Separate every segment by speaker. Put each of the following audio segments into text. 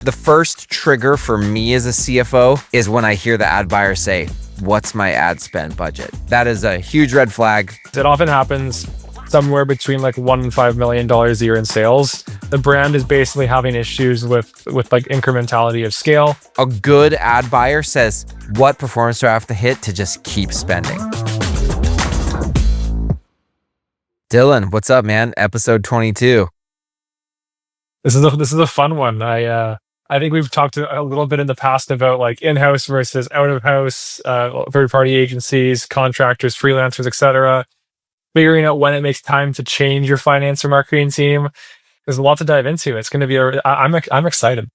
Speaker 1: The first trigger for me as a CFO is when I hear the ad buyer say, "What's my ad spend budget?" That is a huge red flag.
Speaker 2: It often happens somewhere between like $1 and $5 million a year in sales. The brand is basically having issues with like incrementality of scale.
Speaker 1: A good ad buyer says, "What performance do I have to hit to just keep spending?" Dylan, what's up, man? Episode 22.
Speaker 2: This is a fun one. I think we've talked a little bit in the past about like in-house versus out-of-house, third-party agencies, contractors, freelancers, etc. Figuring out when it makes time to change your finance or marketing team. There's a lot to dive into. It's going to be I'm excited.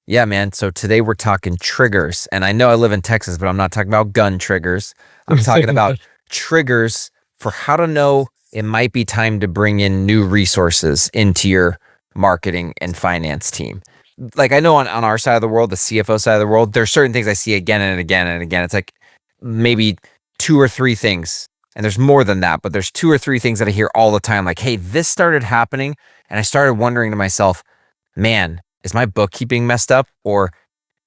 Speaker 1: Yeah, man. So today we're talking triggers. And I know I live in Texas, but I'm not talking about gun triggers. I'm talking about triggers for how to know it might be time to bring in new resources into your marketing and finance team. Like I know on our side of the world, the CFO side of the world, there's certain things I see again and again and again. It's like maybe 2 or 3 things. And there's more than that, but there's 2 or 3 things that I hear all the time. Like, hey, this started happening. And I started wondering to myself, man, is my bookkeeping messed up? Or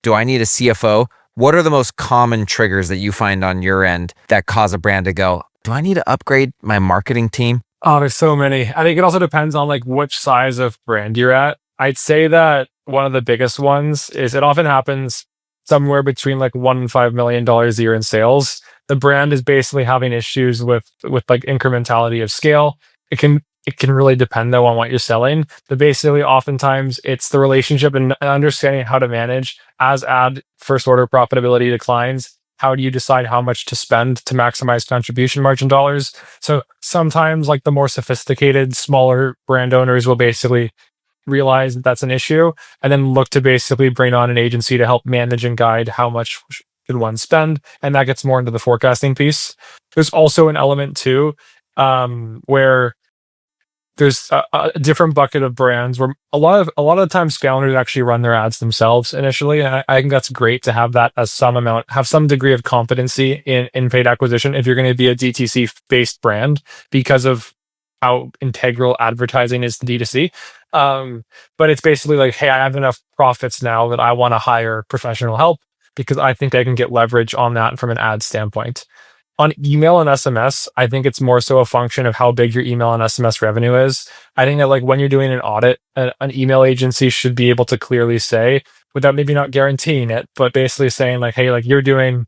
Speaker 1: do I need a CFO? What are the most common triggers that you find on your end that cause a brand to go, do I need to upgrade my marketing team?
Speaker 2: Oh, there's so many. I think it also depends on like which size of brand you're at. I'd say that one of the biggest ones is it often happens somewhere between like $1 and $5 million a year in sales. The brand is basically having issues with like incrementality of scale. It can really depend though on what you're selling. But basically oftentimes it's the relationship and understanding how to manage as ad first order profitability declines. How do you decide how much to spend to maximize contribution margin dollars? So sometimes like the more sophisticated, smaller brand owners will basically realize that that's an issue and then look to basically bring on an agency to help manage and guide how much should one spend. And that gets more into the forecasting piece. There's also an element too, where there's a different bucket of brands where a lot of the time scale owners actually run their ads themselves initially. And I think that's great to have that as have some degree of competency in paid acquisition if you're going to be a DTC based brand because of how integral advertising is to D2C. But it's basically like, hey, I have enough profits now that I want to hire professional help because I think I can get leverage on that from an ad standpoint. On email and SMS, I think it's more so a function of how big your email and SMS revenue is. I think that like when you're doing an audit, an email agency should be able to clearly say, without maybe not guaranteeing it, but basically saying like, hey, like you're doing,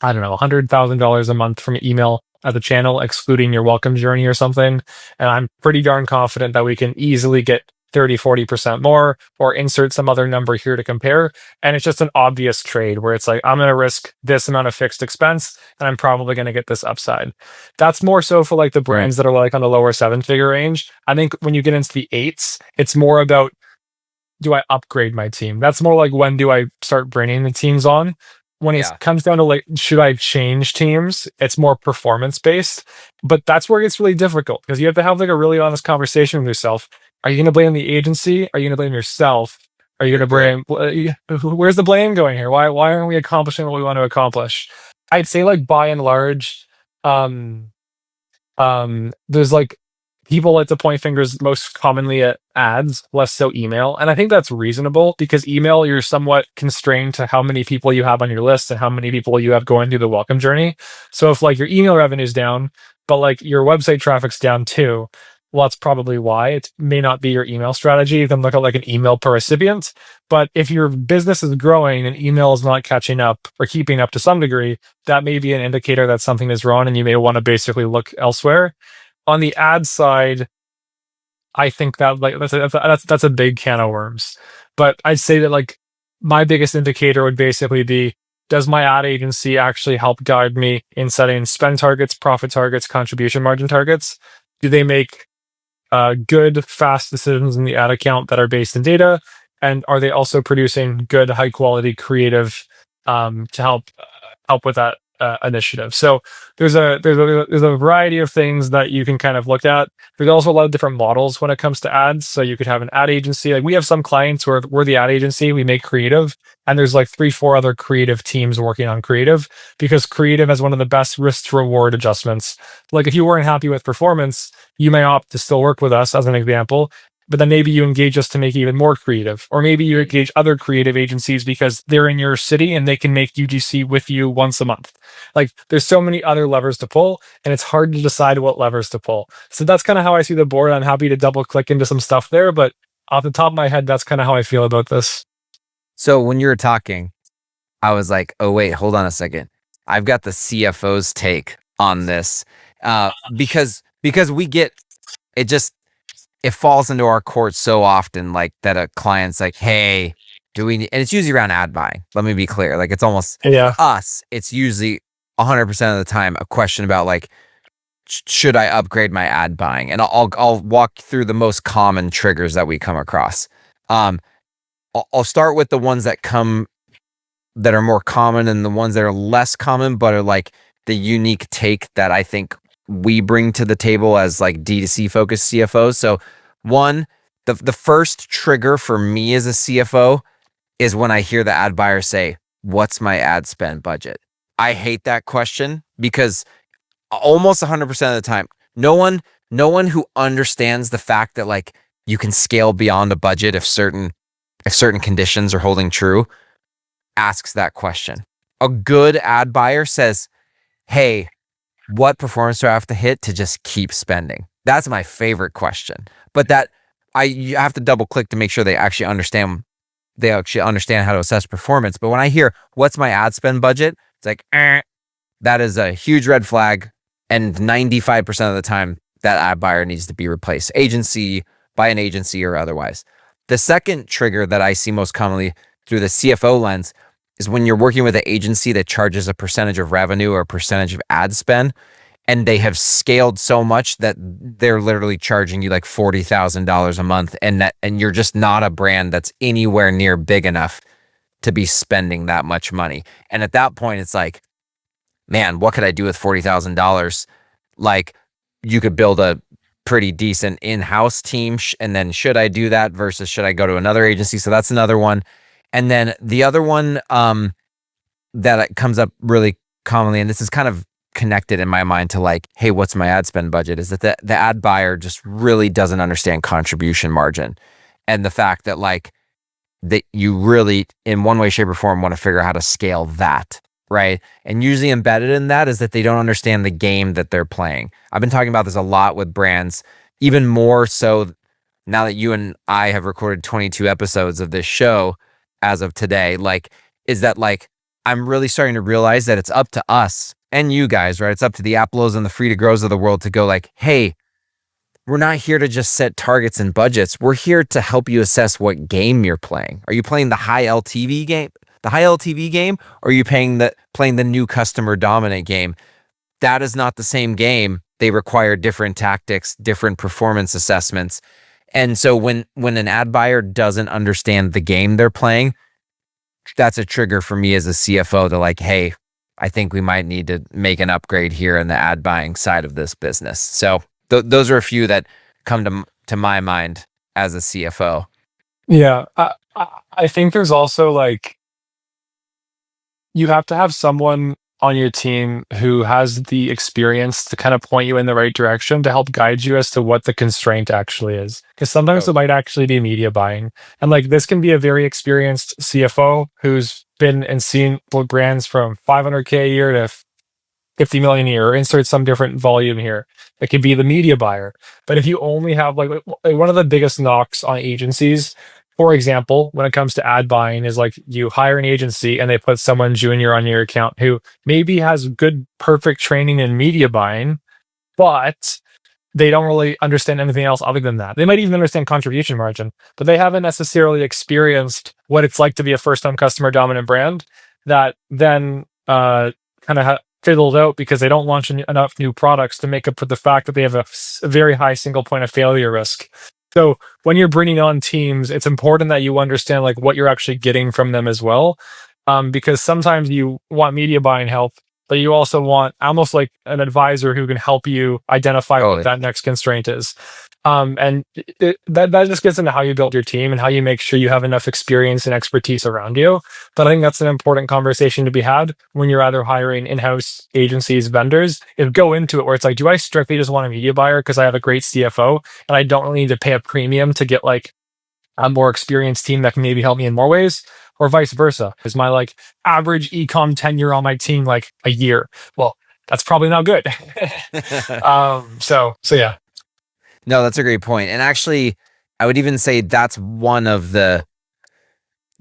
Speaker 2: I don't know, $100,000 a month from email as a channel, excluding your welcome journey or something. And I'm pretty darn confident that we can easily get 30-40% more or insert some other number here to compare. And it's just an obvious trade where it's like, I'm going to risk this amount of fixed expense and I'm probably going to get this upside. That's more so for like the brands that are like on the lower 7-figure range. I think when you get into the 8s, it's more about, do I upgrade my team? That's more like, when do I start bringing the teams on? When it comes down to like, should I change teams? It's more performance based, but that's where it gets really difficult because you have to have like a really honest conversation with yourself. Are you going to blame the agency? Are you going to blame yourself? Are you going to blame, where's the blame going here? Why aren't we accomplishing what we want to accomplish? I'd say like by and large, there's like people like to point fingers most commonly at ads, less so email. And I think that's reasonable because email, you're somewhat constrained to how many people you have on your list and how many people you have going through the welcome journey. So if like your email revenue is down, but like your website traffic's down too, well, that's probably why. It may not be your email strategy. You can look at like an email per recipient. But if your business is growing and email is not catching up or keeping up to some degree, that may be an indicator that something is wrong and you may want to basically look elsewhere. On the ad side, I think that like that's a big can of worms. But I'd say that like my biggest indicator would basically be, does my ad agency actually help guide me in setting spend targets, profit targets, contribution margin targets? Do they make good, fast decisions in the ad account that are based in data? And are they also producing good, high quality creative to help with that initiative? So there's a variety of things that you can kind of look at. There's also a lot of different models when it comes to ads. So you could have an ad agency. Like we have some clients where we're the ad agency, we make creative, and there's like 3-4 other creative teams working on creative because creative has one of the best risk to reward adjustments. Like if you weren't happy with performance, you may opt to still work with us as an example. but then maybe you engage us to make it even more creative, or maybe you engage other creative agencies because they're in your city and they can make UGC with you once a month. Like there's so many other levers to pull, and it's hard to decide what levers to pull. So that's kind of how I see the board. I'm happy to double click into some stuff there, but off the top of my head, that's kind of how I feel about this.
Speaker 1: So when you were talking, I was like, oh, wait, hold on a second. I've got the CFO's take on this because we get it, it falls into our court so often, like that a client's like, hey, do we need, and it's usually around ad buying. Let me be clear. Like it's almost us. It's usually 100% of the time a question about like, should I upgrade my ad buying? And I'll walk through the most common triggers that we come across. I'll start with the ones that are more common and the ones that are less common, but are like the unique take that I think we bring to the table as like D2C focused CFOs. So one, the first trigger for me as a CFO is when I hear the ad buyer say, what's my ad spend budget? I hate that question because almost 100% of the time, no one who understands the fact that like you can scale beyond a budget if certain conditions are holding true asks that question. A good ad buyer says, hey, what performance do I have to hit to just keep spending? That's my favorite question. But you have to double click to make sure they actually understand how to assess performance. But when I hear what's my ad spend budget, it's like, that is a huge red flag. And 95% of the time that ad buyer needs to be replaced, by an agency or otherwise. The second trigger that I see most commonly through the CFO lens is when you're working with an agency that charges a percentage of revenue or a percentage of ad spend, and they have scaled so much that they're literally charging you like $40,000 a month, and you're just not a brand that's anywhere near big enough to be spending that much money. And at that point, it's like, man, what could I do with $40,000? Like, you could build a pretty decent in-house team, and then should I do that versus should I go to another agency? So that's another one. And then the other one that comes up really commonly, and this is kind of connected in my mind to like, hey, what's my ad spend budget, is that the ad buyer just really doesn't understand contribution margin, and the fact that like that you really in one way, shape, or form want to figure out how to scale that, right? And usually embedded in that is that they don't understand the game that they're playing. I've been talking about this a lot with brands, even more so now that you and I have recorded 22 episodes of this show as of today, like, is that like, I'm really starting to realize that it's up to us and you guys, right? It's up to the Aplos and the free to grows of the world to go like, hey, we're not here to just set targets and budgets. We're here to help you assess what game you're playing. Are you playing the high LTV game? Or are you playing the new customer dominant game? That is not the same game. They require different tactics, different performance assessments. And so when an ad buyer doesn't understand the game they're playing, that's a trigger for me as a CFO to like, hey, I think we might need to make an upgrade here in the ad buying side of this business. So those are a few that come to my mind as a CFO.
Speaker 2: Yeah. I think there's also like, you have to have someone on your team who has the experience to kind of point you in the right direction to help guide you as to what the constraint actually is. Because sometimes it might actually be media buying. And like this can be a very experienced CFO who's been and seen brands from 500K a year to 50 million a year, or insert some different volume here. It could be the media buyer. But if you only have like one of the biggest knocks on agencies, for example, when it comes to ad buying, is like you hire an agency and they put someone junior on your account who maybe has good, perfect training in media buying, but they don't really understand anything else other than that. They might even understand contribution margin, but they haven't necessarily experienced what it's like to be a first-time customer dominant brand that then kind of fiddled out because they don't launch enough new products to make up for the fact that they have a very high single point of failure risk. So when you're bringing on teams, it's important that you understand like what you're actually getting from them as well. Because sometimes you want media buying help but you also want almost like an advisor who can help you identify
Speaker 1: Totally.
Speaker 2: what that next constraint is. And that just gets into how you build your team and how you make sure you have enough experience and expertise around you. But I think that's an important conversation to be had when you're either hiring in-house agencies, vendors, is go into it where it's like, do I strictly just want a media buyer because I have a great CFO and I don't really need to pay a premium to get like a more experienced team that can maybe help me in more ways, or vice versa? Is my like average ecom tenure on my team like a year? Well, that's probably not good. So yeah.
Speaker 1: No, that's a great point. And actually, I would even say that's one of the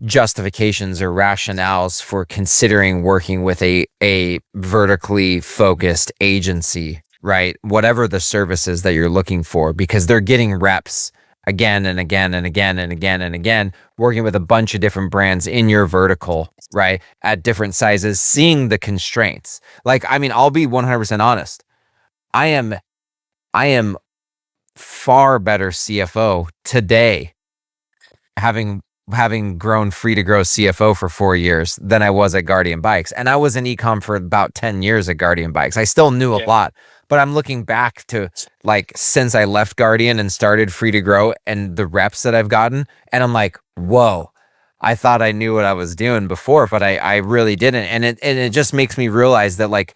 Speaker 1: justifications or rationales for considering working with a vertically focused agency, right? Whatever the services that you're looking for, because they're getting reps again and again and again and again and again, working with a bunch of different brands in your vertical, right? At different sizes, seeing the constraints. Like, I mean, I'll be 100% honest. I am far better CFO today, having grown Free to Grow CFO for 4 years than I was at Guardian Bikes. And I was in ecom for about 10 years at Guardian Bikes. I still knew a lot, but I'm looking back to like since I left Guardian and started Free to Grow and the reps that I've gotten. And I'm like, whoa, I thought I knew what I was doing before, but I really didn't. And it just makes me realize that like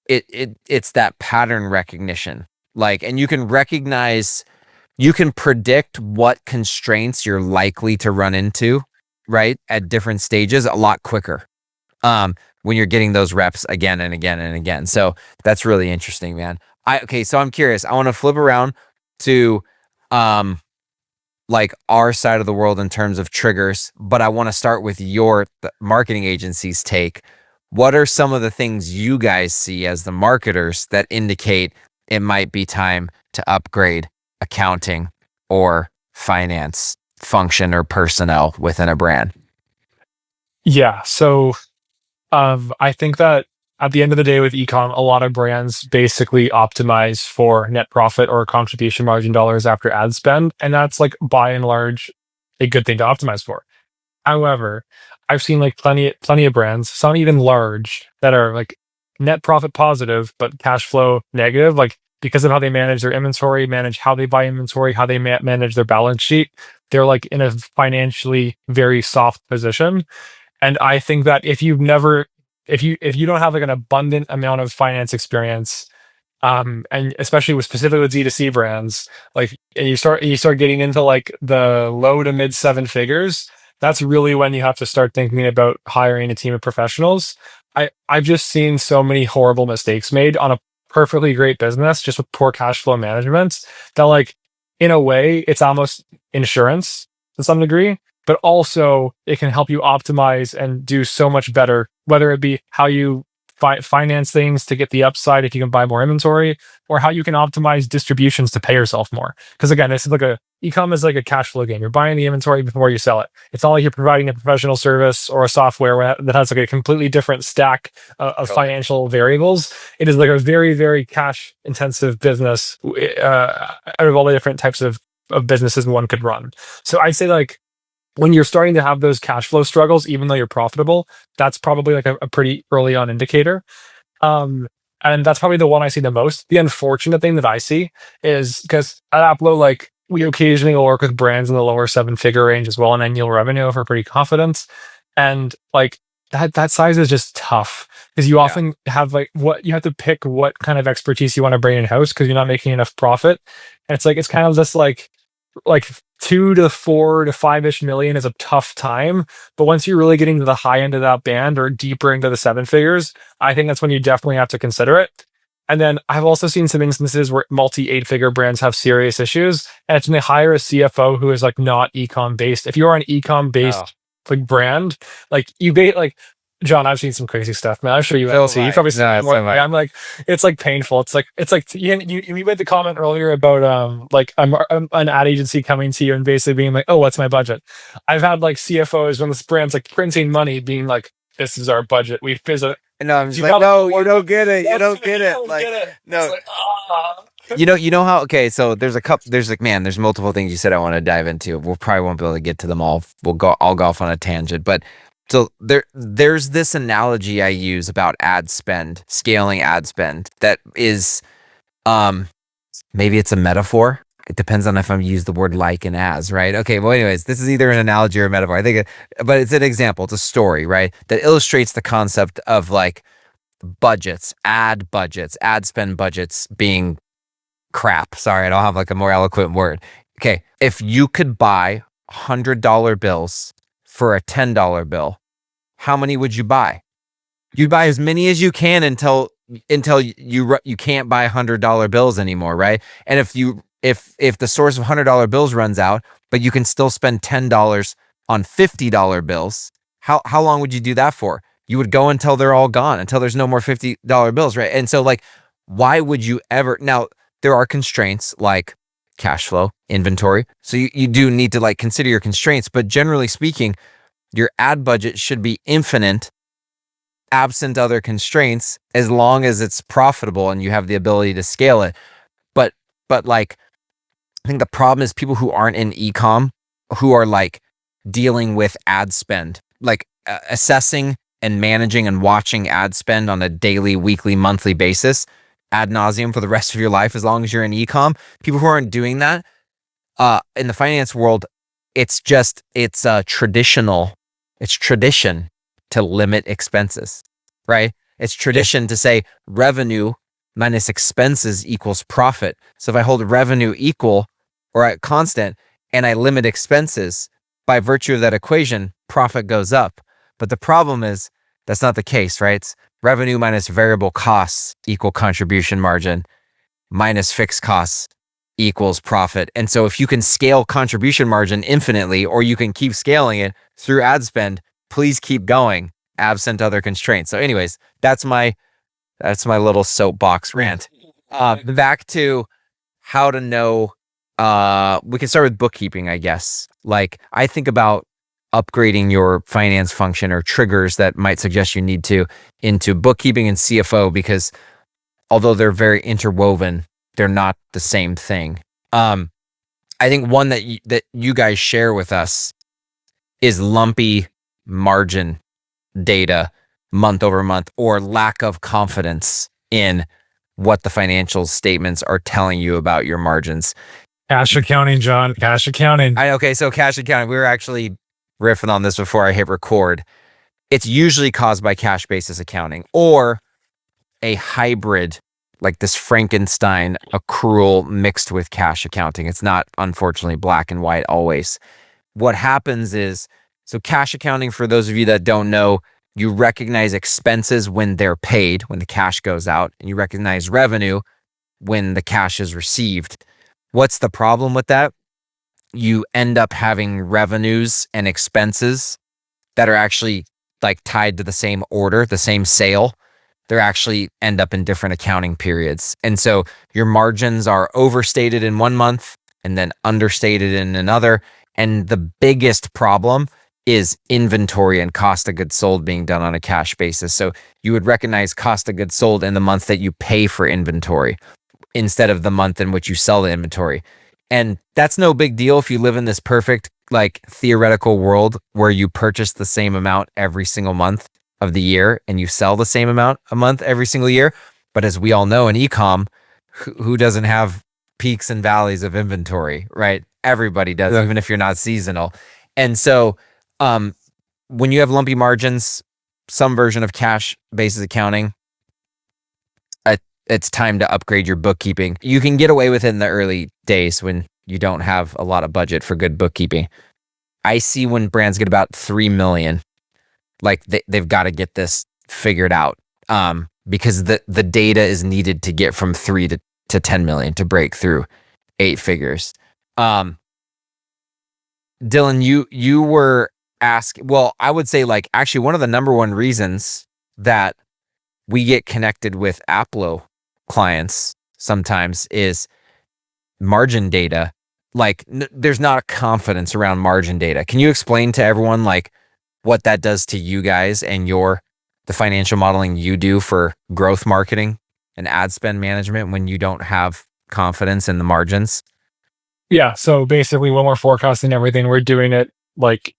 Speaker 1: it's that pattern recognition. Like, and you can recognize, you can predict what constraints you're likely to run into, right, at different stages a lot quicker when you're getting those reps again and again and again. So that's really interesting, man. Okay, so I'm curious. I want to flip around to like our side of the world in terms of triggers, but I want to start with your marketing agency's take. What are some of the things you guys see as the marketers that indicate it might be time to upgrade accounting or finance function or personnel within a brand?
Speaker 2: Yeah. So I think that at the end of the day with ecom, a lot of brands basically optimize for net profit or contribution margin dollars after ad spend. And that's like by and large a good thing to optimize for. However, I've seen like plenty of brands, some even large, that are like net profit positive but cash flow negative, like because of how they manage their inventory, manage how they buy inventory, how they manage their balance sheet. They're like in a financially very soft position. And I think that if you don't have like an abundant amount of finance experience, and especially specifically with D2C brands, like, and you start getting into like the low to mid 7 figures, that's really when you have to start thinking about hiring a team of professionals. I've just seen so many horrible mistakes made on a perfectly great business just with poor cash flow management that, like, in a way it's almost insurance to some degree, but also it can help you optimize and do so much better, whether it be how you finance things to get the upside if you can buy more inventory, or how you can optimize distributions to pay yourself more. Because again, this is like ecom is like a cash flow game. You're buying the inventory before you sell it. It's not like you're providing a professional service or a software that has like a completely different stack of financial variables. It is like a very, very cash intensive business out of all the different types of businesses one could run. So I'd say, like, when you're starting to have those cash flow struggles, even though you're profitable, that's probably like a pretty early on indicator. And that's probably the one I see the most. The unfortunate thing that I see is, because at Aplo, like, we occasionally will work with brands in the lower 7-figure range as well in annual revenue if we're pretty confident. And like that size is just tough because you often have like you have to pick what kind of expertise you want to bring in house because you're not making enough profit. And it's like, it's kind of just like 2 to 4 to 5-ish million is a tough time. But once you're really getting to the high end of that band or deeper into the 7 figures, I think that's when you definitely have to consider it. And then I've also seen some instances where multi 8-figure brands have serious issues. And it's when they hire a CFO who is like not ecom based. If you're an ecom based like brand, like like, Jon, I've seen some crazy stuff, man. I'm sure you have too. You've probably seen more. I'm like, it's like painful. It's like you made the comment earlier about like I'm an ad agency coming to you and basically being like, oh, what's my budget? I've had like CFOs when this brand's like printing money being like, this is our budget. We visit.
Speaker 1: No, I'm just like, no, you don't get it. You don't get it. Like, no. You know how, okay, so there's there's multiple things you said I want to dive into. We'll probably won't be able to get to them all. I'll go off on a tangent, but So there's this analogy I use about ad spend, scaling ad spend, that is, maybe it's a metaphor. It depends on if I'm use the word like and as, right? Okay, well, anyways, this is either an analogy or a metaphor. I think, but it's an example. It's a story, right? That illustrates the concept of like budgets, ad spend budgets being crap. Sorry, I don't have like a more eloquent word. Okay, if you could buy $100 bills for a $10 bill, how many would you buy? You buy as many as you can until you can't buy $100 bills anymore, right? And if the source of $100 bills runs out, but you can still spend $10 on $50 bills, how long would you do that for? You would go until they're all gone, until there's no more $50 bills, right? And so like, why would you ever? Now there are constraints like cash flow, inventory. So you do need to like consider your constraints, but generally speaking, your ad budget should be infinite, absent other constraints, as long as it's profitable and you have the ability to scale it. But like, I think the problem is people who aren't in ecom, who are like dealing with ad spend, like assessing and managing and watching ad spend on a daily, weekly, monthly basis, ad nauseum for the rest of your life, as long as you're in ecom. People who aren't doing that in the finance world, it's tradition to limit expenses, right? It's tradition to say revenue minus expenses equals profit. So if I hold revenue equal or at constant and I limit expenses, by virtue of that equation, profit goes up. But the problem is that's not the case, right? It's revenue minus variable costs equal contribution margin minus fixed costs equals profit. And so if you can scale contribution margin infinitely, or you can keep scaling it through ad spend, please keep going, absent other constraints. So anyways, that's my little soapbox rant. Back to how to know, we can start with bookkeeping, I guess. Like, I think about upgrading your finance function or triggers that might suggest you need to into bookkeeping and CFO, because although they're very interwoven, they're not the same thing. I think one that you guys share with us is lumpy margin data month over month, or lack of confidence in what the financial statements are telling you about your margins.
Speaker 2: Cash accounting, Jon. Cash accounting.
Speaker 1: So cash accounting, we were actually riffing on this before I hit record. It's usually caused by cash basis accounting or a hybrid, like this Frankenstein accrual mixed with cash accounting. It's not, unfortunately, black and white always. What happens is, so cash accounting, for those of you that don't know, you recognize expenses when they're paid, when the cash goes out, and you recognize revenue when the cash is received. What's the problem with that? You end up having revenues and expenses that are actually like tied to the same order, the same sale. They're actually end up in different accounting periods. And so your margins are overstated in one month and then understated in another. And the biggest problem is inventory and cost of goods sold being done on a cash basis. So you would recognize cost of goods sold in the month that you pay for inventory instead of the month in which you sell the inventory. And that's no big deal if you live in this perfect, like, theoretical world where you purchase the same amount every single month of the year and you sell the same amount a month every single year. But as we all know in ecom, who doesn't have peaks and valleys of inventory, right? Everybody does, even if you're not seasonal. And so when you have lumpy margins, some version of cash basis accounting, it's time to upgrade your bookkeeping. You can get away with it in the early days when you don't have a lot of budget for good bookkeeping. I see when brands get about 3 million, like they've got to get this figured out, because the data is needed to get from 3 to 10 million to break through 8 figures. Dylan, you were asked, well, I would say, like, actually one of the number one reasons that we get connected with Aplo clients sometimes is margin data. Like, there's not a confidence around margin data. Can you explain to everyone, like, what that does to you guys and the financial modeling you do for growth marketing and ad spend management when you don't have confidence in the margins?
Speaker 2: Yeah. So basically, when we're forecasting everything, we're doing it like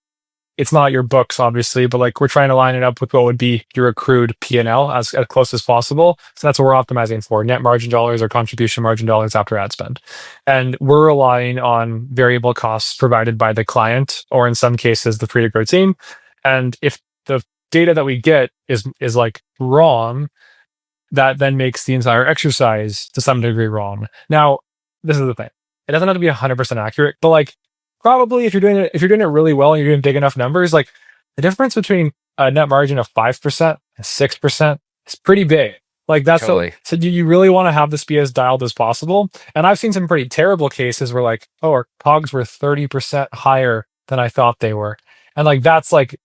Speaker 2: it's not your books, obviously, but like we're trying to line it up with what would be your accrued P&L as close as possible. So that's what we're optimizing for: net margin dollars or contribution margin dollars after ad spend. And we're relying on variable costs provided by the client, or in some cases, the Free to Grow team. And if the data that we get is like wrong, that then makes the entire exercise to some degree wrong. Now, this is the thing. It doesn't have to be 100% accurate, but like probably if you're doing it really well and you're doing big enough numbers, like the difference between a net margin of 5% and 6% is pretty big. Like that's
Speaker 1: Totally.
Speaker 2: so you really want to have this be as dialed as possible. And I've seen some pretty terrible cases where like, oh, our COGS were 30% higher than I thought they were. And like that's like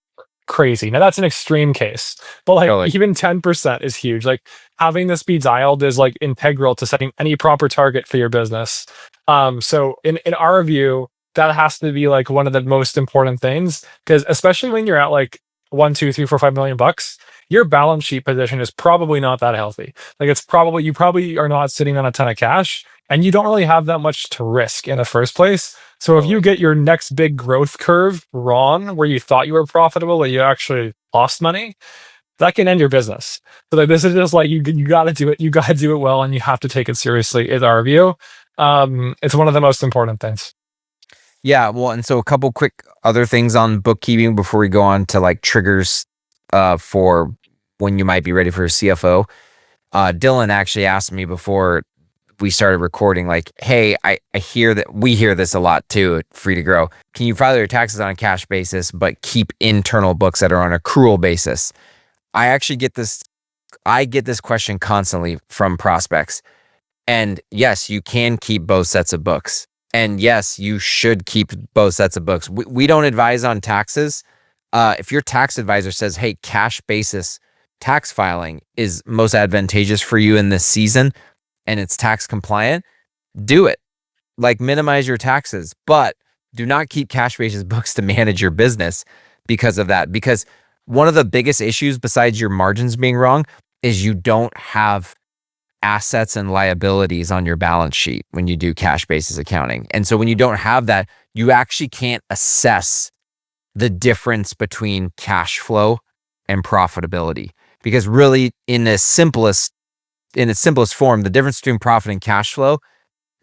Speaker 2: crazy. Now that's an extreme case, but like
Speaker 1: Totally.
Speaker 2: even 10% is huge. Like having this be dialed is like integral to setting any proper target for your business. So in our view, that has to be like one of the most important things, because especially when you're at like 1, 2, 3, 4, 5 million bucks, your balance sheet position is probably not that healthy. Like you probably are not sitting on a ton of cash, and you don't really have that much to risk in the first place. So if you get your next big growth curve wrong, where you thought you were profitable but you actually lost money, that can end your business. So like this is just like you got to do it. You got to do it well, and you have to take it seriously. Is our view. It's one of the most important things.
Speaker 1: Yeah, well, and so a couple quick other things on bookkeeping before we go on to like triggers for when you might be ready for a CFO. Dylan actually asked me before we started recording, like, hey, I hear that we hear this a lot too at Free to Grow. Can you file your taxes on a cash basis, but keep internal books that are on accrual basis? I actually get this question constantly from prospects. And yes, you can keep both sets of books. And yes, you should keep both sets of books. We don't advise on taxes. If your tax advisor says, hey, cash basis tax filing is most advantageous for you in this season and it's tax compliant, do it. Like minimize your taxes, but do not keep cash basis books to manage your business because of that. Because one of the biggest issues besides your margins being wrong is you don't have assets and liabilities on your balance sheet when you do cash basis accounting. And so when you don't have that, you actually can't assess the difference between cash flow and profitability. Because really in its simplest form, the difference between profit and cash flow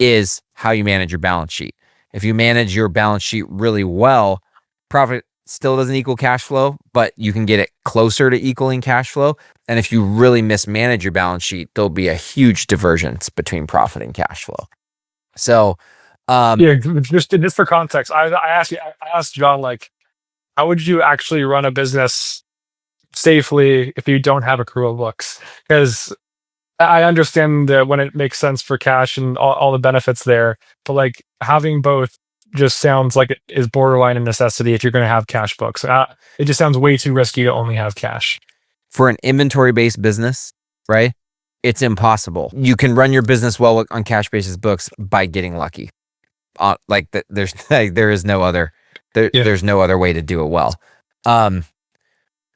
Speaker 1: is how you manage your balance sheet. If you manage your balance sheet really well, profit still doesn't equal cash flow, but you can get it closer to equaling cash flow. And if you really mismanage your balance sheet, there'll be a huge divergence between profit and cash flow. So,
Speaker 2: yeah, just for context, I asked Jon, like, how would you actually run a business safely if you don't have accrual books? Because I understand that when it makes sense for cash and all the benefits there, but like having both just sounds like it is borderline a necessity if you're going to have cash books. It just sounds way too risky to only have cash.
Speaker 1: For an inventory-based business, right? It's impossible. You can run your business well on cash basis books by getting lucky. There's no other way to do it well.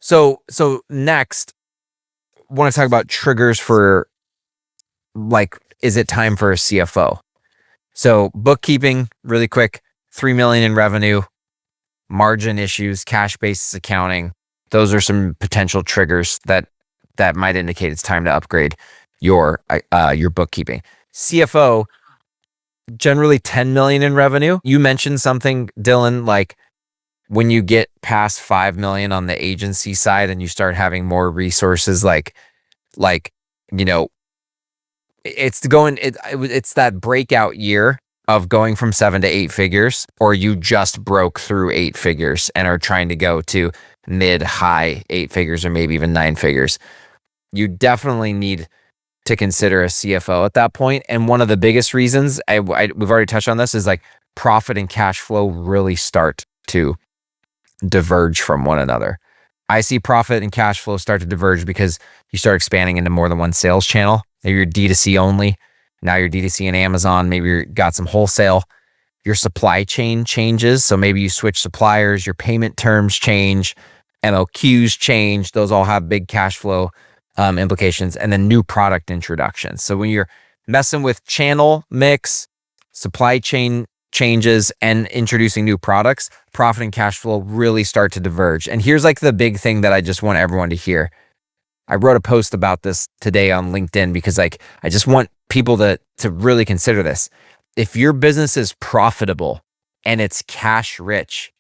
Speaker 1: So next, I want to talk about triggers for, like, is it time for a CFO? So bookkeeping, really quick, 3 million in revenue, margin issues, cash basis accounting. Those are some potential triggers that might indicate it's time to upgrade your bookkeeping. CFO, generally 10 million in revenue. You mentioned something, Dylan, like when you get past 5 million on the agency side and you start having more resources, like, you know, it's that breakout year of going from 7 to 8 figures, or you just broke through 8 figures and are trying to go to mid-high 8 figures or maybe even 9 figures. You definitely need to consider a CFO at that point. And one of the biggest reasons, we've already touched on this, is like profit and cash flow really start to diverge from one another. I see profit and cash flow start to diverge because you start expanding into more than one sales channel. Maybe you're D2C only. Now you're D2C in Amazon. Maybe you got some wholesale. Your supply chain changes. So maybe you switch suppliers, your payment terms change, MOQs change. Those all have big cash flow implications. And then new product introductions. So when you're messing with channel mix, supply chain changes and introducing new products, profit and cash flow really start to diverge. And here's like the big thing that I just want everyone to hear. I wrote a post about this today on LinkedIn because like I just want people to really consider this. If your business is profitable and it's cash rich,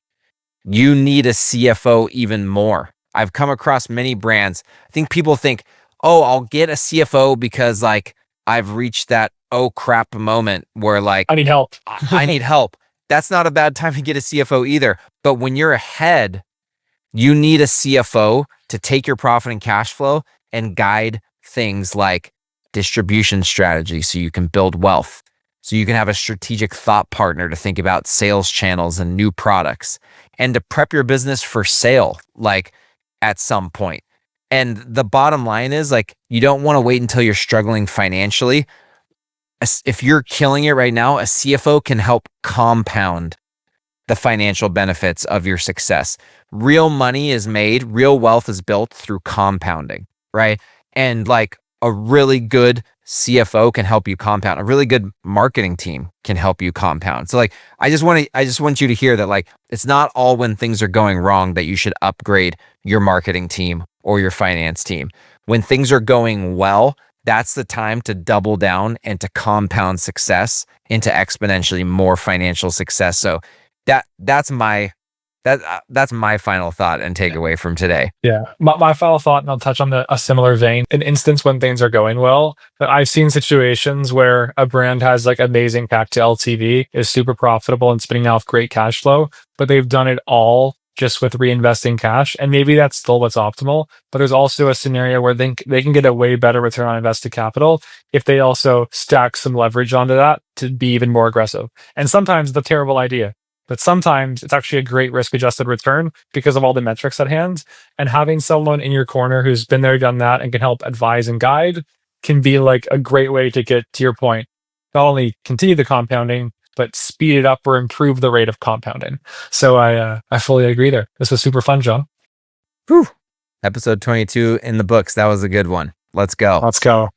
Speaker 1: you need a CFO even more. I've come across many brands. I think people think, oh, I'll get a CFO because like I've reached that oh crap moment where like
Speaker 2: I need help.
Speaker 1: I need help. That's not a bad time to get a CFO either. But when you're ahead, you need a CFO to take your profit and cash flow and guide things like distribution strategy so you can build wealth, so you can have a strategic thought partner to think about sales channels and new products, and to prep your business for sale, like at some point. And the bottom line is like, you don't want to wait until you're struggling financially. If you're killing it right now, a CFO can help compound the financial benefits of your success. Real money is made, real wealth is built through compounding, right? And like a really good CFO can help you compound. A really good marketing team can help you compound. So like, I just want you to hear that like, it's not all when things are going wrong that you should upgrade your marketing team or your finance team. When things are going well, that's the time to double down and to compound success into exponentially more financial success. So that's my final thought and takeaway from today.
Speaker 2: Yeah. My final thought, and I'll touch on a similar vein, an instance when things are going well, that I've seen situations where a brand has like amazing CAC to LTV, is super profitable and spinning off great cash flow, but they've done it all just with reinvesting cash. And maybe that's still what's optimal, but there's also a scenario where they can get a way better return on invested capital if they also stack some leverage onto that to be even more aggressive. And sometimes it's a terrible idea, but sometimes it's actually a great risk-adjusted return because of all the metrics at hand. And having someone in your corner who's been there, done that, and can help advise and guide can be like a great way to get to your point. Not only continue the compounding, but speed it up or improve the rate of compounding. So I fully agree there. This was super fun, Jon.
Speaker 1: Whew. Episode 22 in the books. That was a good one. Let's go.
Speaker 2: Let's go.